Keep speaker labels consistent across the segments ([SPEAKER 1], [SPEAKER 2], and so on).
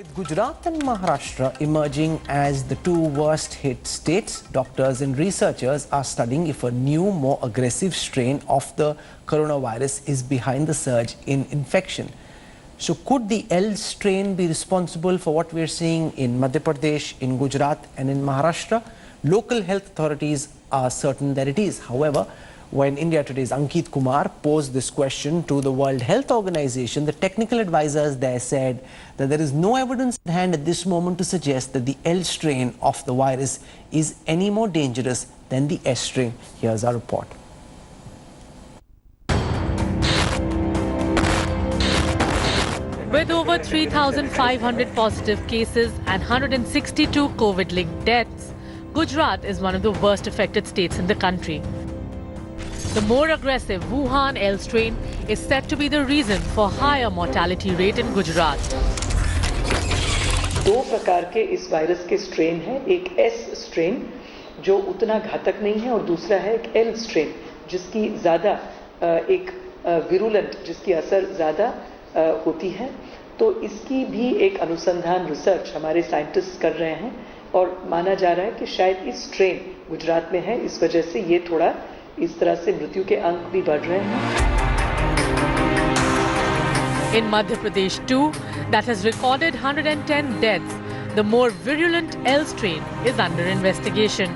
[SPEAKER 1] With Gujarat and Maharashtra emerging as the two worst hit states, doctors and researchers are studying if a new, more aggressive strain of the coronavirus is behind the surge in infection. So could the L strain be responsible for what we're seeing in Madhya Pradesh, in Gujarat and in Maharashtra? Local health authorities are certain that it is. However, when India Today's Ankit Kumar posed this question to the World Health Organization, the technical advisors there said that there is no evidence at hand at this moment to suggest that the L strain of the virus is any more dangerous than the S strain. Here's our report.
[SPEAKER 2] With over 3,500 positive cases and 162 COVID-linked deaths, Gujarat is one of the worst affected states in the country. The more aggressive Wuhan L strain is said to be the reason for higher mortality rate in Gujarat.
[SPEAKER 3] दो प्रकार के इस virus के strain हैं, एक S strain जो उतना घातक नहीं है और दूसरा है एक एल स्ट्रेन जिसकी ज़्यादा एक विरुलेंट जिसकी असर ज़्यादा होती है। तो इसकी भी एक अनुसंधान रिसर्च हमारे साइंटिस्ट कर रहे हैं और माना जा रहा है कि शायद इस स्ट्रेन गुजरात में है, इस वजह से ये थोड़ा इस तरह से मृत्यु के अंक भी बढ़ रहे हैं।
[SPEAKER 2] In Madhya Pradesh too, that has recorded 110 deaths, the more virulent L strain is under investigation.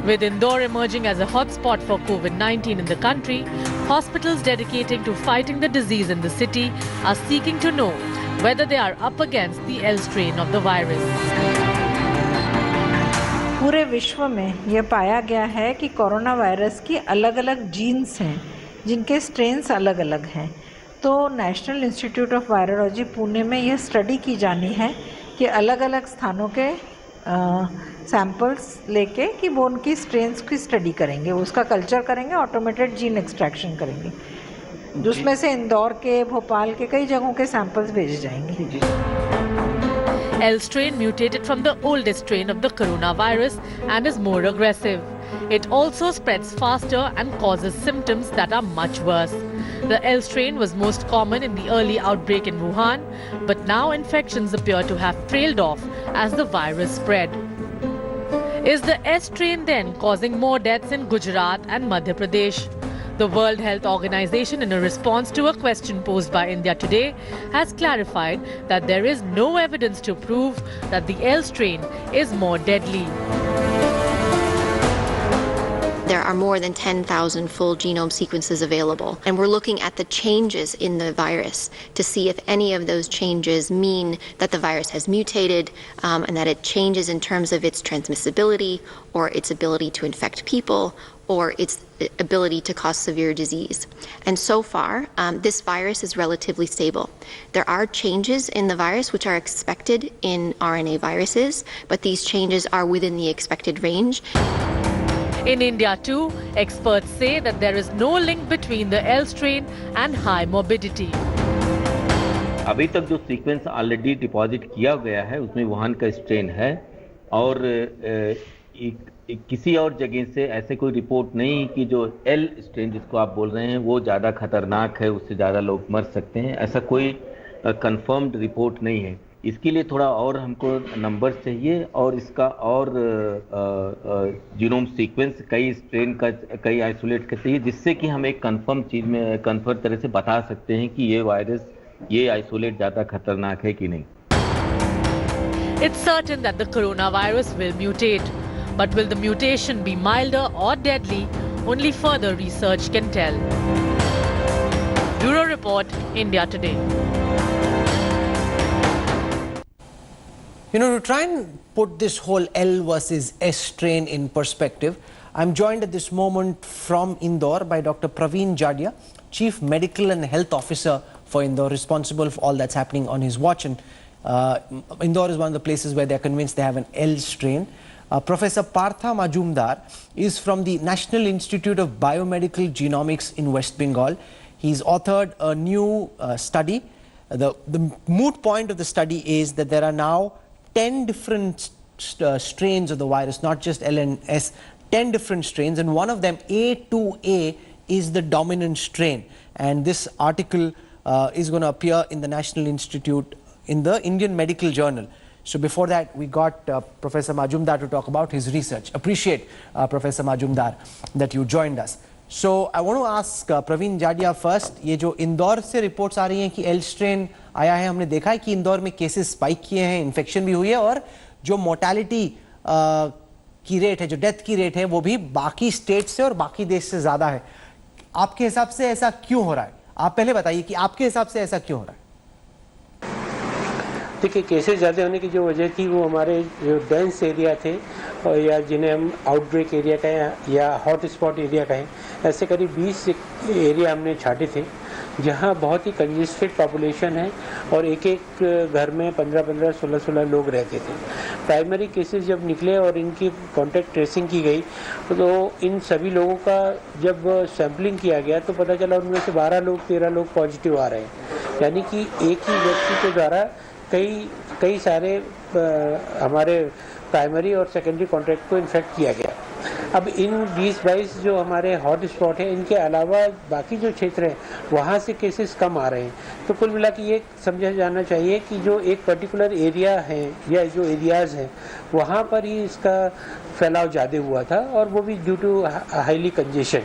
[SPEAKER 2] With Indore emerging as a hotspot for COVID-19 in the country, hospitals dedicating to fighting the disease in the city are seeking to know whether they are up against the L strain of the virus.
[SPEAKER 4] पूरे विश्व में यह पाया गया है कि corona virus की अलग अलग जीन्स हैं जिनके स्ट्रेन्स अलग अलग हैं। तो national institute of virology Pune में यह स्टडी की जानी है कि अलग अलग स्थानों के सैंपल्स लेके कि वो उनकी स्ट्रेन्स की स्टडी करेंगे, उसका कल्चर करेंगे, ऑटोमेटेड जीन एक्सट्रैक्शन करेंगे, जिसमें से इंदौर के, भोपाल के कई जगहों के सैंपल्स भेजे जाएंगे।
[SPEAKER 2] L strain mutated from the oldest strain of the coronavirus and is more aggressive. It also spreads faster and causes symptoms that are much worse. The L strain was most common in the early outbreak in Wuhan, but now infections appear to have trailed off as the virus spread. Is the S strain then causing more deaths in Gujarat and Madhya Pradesh? The World Health Organization, in a response to a question posed by India Today, has clarified that there is no evidence to prove that the L strain is more deadly.
[SPEAKER 5] There are more than 10,000 full genome sequences available, and we're looking at the changes in the virus to see if any of those changes mean that the virus has mutated and that it changes in terms of its transmissibility or its ability to infect people or its ability to cause severe disease. And so far, this virus is relatively stable. There are changes in the virus which are expected in RNA viruses, but these changes are within the expected range.
[SPEAKER 2] In India too, experts say that there is no link between the L strain and high morbidity.
[SPEAKER 6] अभी तक जो sequence already deposit किया गया है उसमें Wuhan का strain है और किसी और जगह से ऐसे कोई रिपोर्ट नहीं कि जो एल स्ट्रेन जिसको आप बोल रहे हैं वो ज़्यादा खतरनाक है, उससे ज़्यादा लोग मर सकते हैं, ऐसा कोई कंफर्म्ड रिपोर्ट नहीं है। इसके लिए थोड़ा और हमको नंबर चाहिए और इसका और जीनोम सीक्वेंस कई स्ट्रेन का कई आइसोलेट का चाहिए जिससे कि हम एक कंफर्म चीज़ में कंफर्म तरह से बता सकते हैं कि ये वायरस ये आइसोलेट ज़्यादा खतरनाक है कि नहीं।
[SPEAKER 2] It's certain that the coronavirus will mutate, but will the mutation be milder or deadly? Only further research can tell. Bureau Report, India Today.
[SPEAKER 1] You know, to try and put this whole L versus S strain in perspective, I'm joined at this moment from Indore by Dr. Praveen Jadia, Chief Medical and Health Officer for Indore, responsible for all that's happening on his watch. And Indore is one of the places where they're convinced they have an L strain. Professor Partha Majumdar is from the National Institute of Biomedical Genomics in West Bengal. He's authored a new study. The moot point of the study is that there are now 10 different strains of the virus, not just L and S, 10 different strains, and one of them, A2A, is the dominant strain. And this article is going to appear in the National Institute in the Indian Medical Journal. So before that, we got Professor Majumdar to talk about his research. Appreciate, Professor Majumdar, that you joined us. So I want to ask Praveen Jadia first. ये जो इंदौर से reports आ रही हैं कि L strain आया है, हमने देखा है कि इंदौर में केसेस स्पाइक किए हैं, इन्फेक्शन भी हुई है और जो मोर्टेलिटी की रेट है, जो डेथ की रेट है, वो भी बाकी स्टेट से और बाकी देश से ज़्यादा है. आपके हिसाब से ऐसा क्यों हो रहा है? आप पहले बताइए कि आपके हिसाब से ऐसा क्यों हो रहा है?
[SPEAKER 7] देखिए, केसेस ज़्यादा होने की जो वजह थी वो हमारे जो डेंस एरिया थे और या जिन्हें हम आउटब्रेक एरिया कहें या हॉट स्पॉट एरिया कहें, ऐसे करीब 20 एरिया हमने छाटे थे जहां बहुत ही कंजेस्टेड पॉपुलेशन है और एक एक घर में 15-15, 16-16 लोग रहते थे. प्राइमरी केसेस जब निकले और इनकी कॉन्टैक्ट ट्रेसिंग की गई तो इन सभी लोगों का जब सैम्पलिंग किया गया तो पता चला उनमें से 12 लोग 13 लोग पॉजिटिव आ रहे हैं. यानी कि एक ही व्यक्ति के द्वारा कई सारे हमारे प्राइमरी और सेकेंडरी कॉन्टैक्ट को इन्फेक्ट किया गया. अब इन 20-22 जो हमारे हॉट स्पॉट हैं, इनके अलावा बाकी जो क्षेत्र हैं वहाँ से केसेस कम आ रहे हैं. तो कुल मिला के ये समझा जाना चाहिए कि जो एक पर्टिकुलर एरिया है या जो एरियाज़ हैं वहाँ पर ही इसका फैलाव ज़्यादा हुआ था और वो भी ड्यू टू हाईली कंजेशन.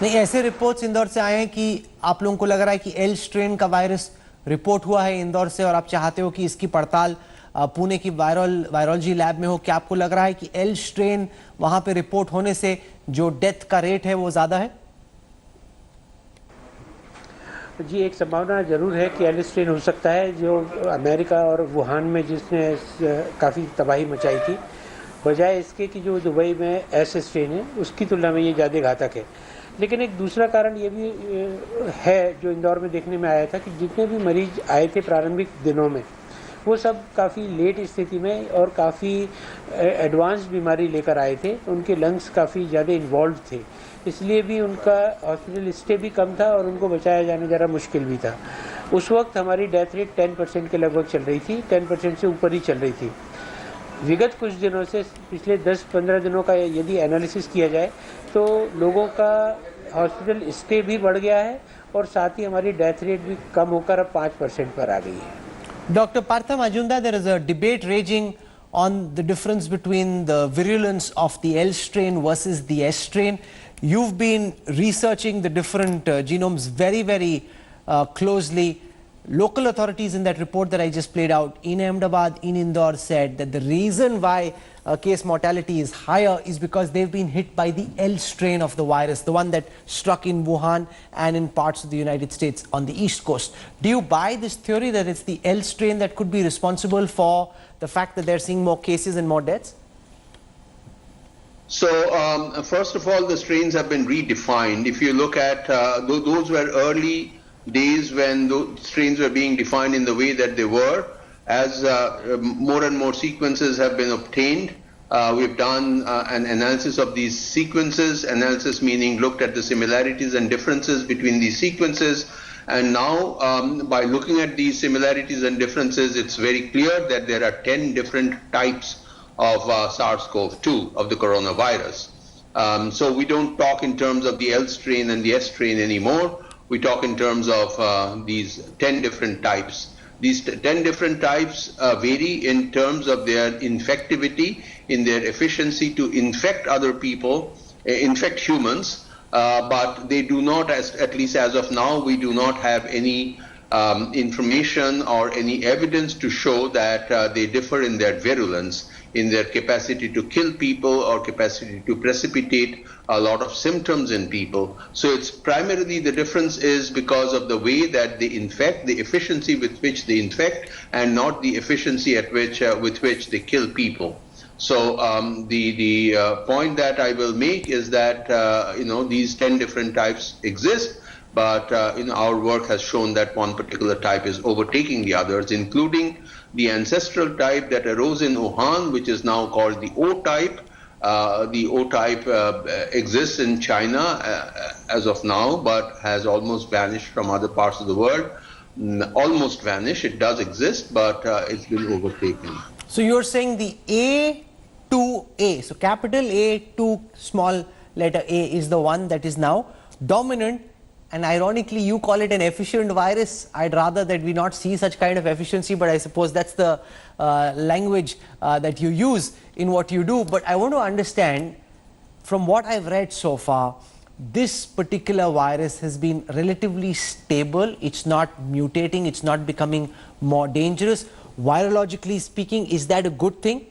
[SPEAKER 1] नहीं, ऐसे रिपोर्ट्स इंदौर से आए हैं कि आप लोगों को लग रहा है कि एल स्ट्रेन का वायरस रिपोर्ट हुआ है इंदौर से और आप चाहते हो कि इसकी पड़ताल पुणे की वायरोलॉजी लैब में हो. क्या आपको लग रहा है कि एल स्ट्रेन वहां पे रिपोर्ट होने से जो डेथ का रेट है वो ज्यादा है?
[SPEAKER 7] जी, एक संभावना जरूर है कि एल स्ट्रेन हो सकता है, जो अमेरिका और वुहान में जिसने काफ़ी तबाही मचाई थी, बजाय इसके कि जो दुबई में एस स्ट्रेन है उसकी तुलना में ये ज़्यादा घातक है. लेकिन एक दूसरा कारण ये भी है जो इंदौर में देखने में आया था कि जितने भी मरीज आए थे प्रारंभिक दिनों में वो सब काफ़ी लेट स्थिति में और काफ़ी एडवांस बीमारी लेकर आए थे. उनके लंग्स काफ़ी ज़्यादा इन्वॉल्व थे, इसलिए भी उनका हॉस्पिटल स्टे भी कम था और उनको बचाया जाना ज़रा मुश्किल भी था. उस वक्त हमारी डेथ रेट 10% के लगभग चल रही थी, 10% से ऊपर ही चल रही थी. विगत कुछ दिनों से, पिछले 10-15 दिनों का यदि एनालिसिस किया जाए तो लोगों का हॉस्पिटल स्टे भी बढ़ गया है और साथ ही हमारी डेथ रेट भी कम होकर अब 5% पर आ गई है.
[SPEAKER 1] Dr. Partha Majumdar, there is a debate raging on the difference between the virulence of the L strain versus the S strain. You've been researching the different genomes very closely. Local authorities in that report that I just played out in Ahmedabad, in Indore, said that the reason why case mortality is higher is because they've been hit by the L strain of the virus, the one that struck in Wuhan and in parts of the United States on the East Coast. Do you buy this theory that it's the L strain that could be responsible for the fact that they're seeing more cases and more deaths?
[SPEAKER 8] So, first of all, the strains have been redefined. If you look at those were early days when those strains were being defined in the way that they were. As more and more sequences have been obtained, we've done an analysis of these sequences, analysis meaning looked at the similarities and differences between these sequences. And now, by looking at these similarities and differences, it's very clear that there are 10 different types of SARS-CoV-2, of the coronavirus. So we don't talk in terms of the L strain and the S strain anymore. We talk in terms of these 10 different types. These 10 different types vary in terms of their infectivity, in their efficiency to infect other people, infect humans, but they do not, at least as of now, we do not have any information or any evidence to show that they differ in their virulence, in their capacity to kill people or capacity to precipitate a lot of symptoms in people. So it's primarily the difference is because of the way that they infect, the efficiency with which they infect, and not the efficiency at which with which they kill people. So the point that I will make is that these 10 different types exist, but our work has shown that one particular type is overtaking the others, including the ancestral type that arose in Wuhan, which is now called the O type. The O type exists in China as of now, but has almost vanished from other parts of the world. Almost vanished. It does exist, but it's been overtaken.
[SPEAKER 1] So you're saying the A2A, so capital A to small letter A is the one that is now dominant and ironically you call it an efficient virus. I'd rather that we not see such kind of efficiency, but I suppose that's the language that you use in what you do. But I want to understand, from what I've read so far, this particular virus has been relatively stable. It's not mutating, it's not becoming more dangerous. Virologically speaking, is that a good thing?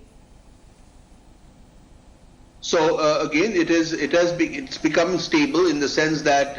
[SPEAKER 8] So again, it's becoming stable in the sense that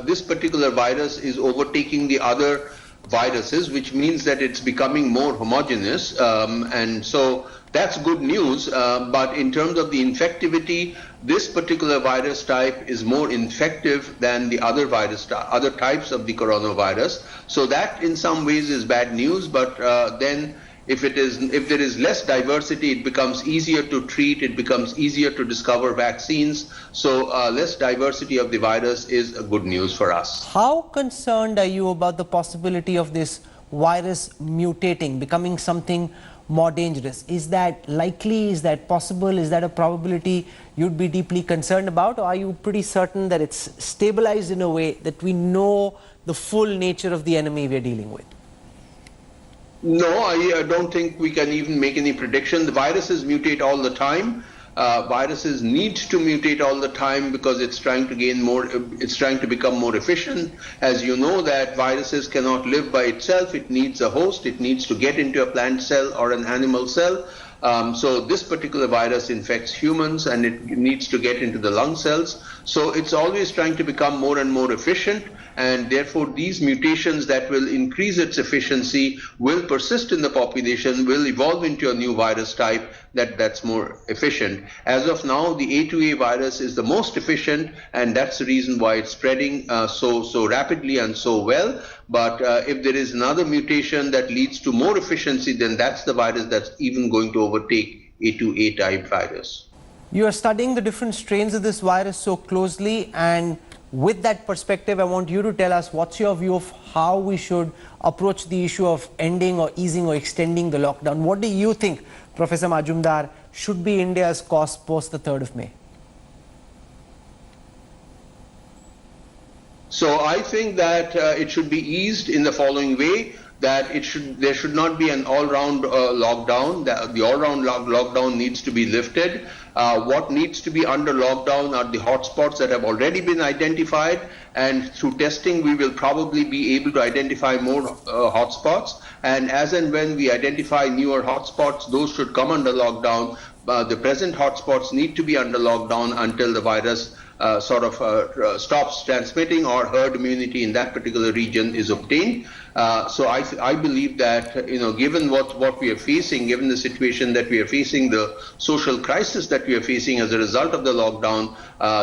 [SPEAKER 8] this particular virus is overtaking the other viruses, which means that it's becoming more homogeneous, and so that's good news. But in terms of the infectivity, this particular virus type is more infective than the other other types of the coronavirus. So that in some ways is bad news. But then if there is less diversity, it becomes easier to treat, it becomes easier to discover vaccines. So less diversity of the virus is good news for us.
[SPEAKER 1] How concerned are you about the possibility of this virus mutating, becoming something more dangerous? Is that likely? Is that possible? Is that a probability you'd be deeply concerned about? Or are you pretty certain that it's stabilized in a way that we know the full nature of the enemy we're dealing with?
[SPEAKER 8] No, I don't think we can even make any prediction. The viruses mutate all the time. Viruses need to mutate all the time because it's trying to gain more, it's trying to become more efficient. As you know, that viruses cannot live by itself. It needs a host. It needs to get into a plant cell or an animal cell. So this particular virus infects humans and it needs to get into the lung cells. So it's always trying to become more and more efficient, and therefore these mutations that will increase its efficiency will persist in the population, will evolve into a new virus type that's more efficient. As of now, the A2A virus is the most efficient, and that's the reason why it's spreading so rapidly and so well. But if there is another mutation that leads to more efficiency, then that's the virus that's even going to overtake A2A type virus.
[SPEAKER 1] You are studying the different strains of this virus so closely, and with that perspective, I want you to tell us what's your view of how we should approach the issue of ending or easing or extending the lockdown. What do you think, Professor Majumdar, should be India's course post the 3rd of May?
[SPEAKER 8] So I think that it should be eased in the following way, that there should not be an all-round lockdown. The all-round lockdown needs to be lifted. What needs to be under lockdown are the hotspots that have already been identified, and through testing we will probably be able to identify more hotspots, and as and when we identify newer hotspots, those should come under lockdown. The present hotspots need to be under lockdown until the virus stops transmitting or herd immunity in that particular region is obtained. So I believe that, given what we are facing, given the situation that we are facing, the social crisis that we are facing as a result of the lockdown,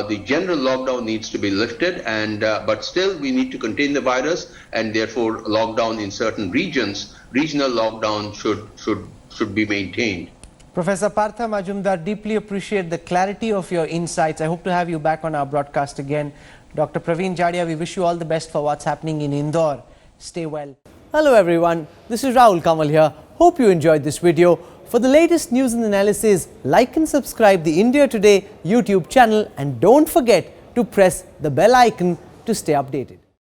[SPEAKER 8] the general lockdown needs to be lifted, and but still we need to contain the virus, and therefore lockdown in certain regions, regional lockdown should be maintained.
[SPEAKER 1] Professor Partha Majumdar, deeply appreciate the clarity of your insights. I hope to have you back on our broadcast again. Dr. Praveen Jadia, we wish you all the best for what's happening in Indore. Stay well.
[SPEAKER 9] Hello everyone, this is Rahul Kamal here. Hope you enjoyed this video. For the latest news and analysis, like and subscribe the India Today YouTube channel, and don't forget to press the bell icon to stay updated.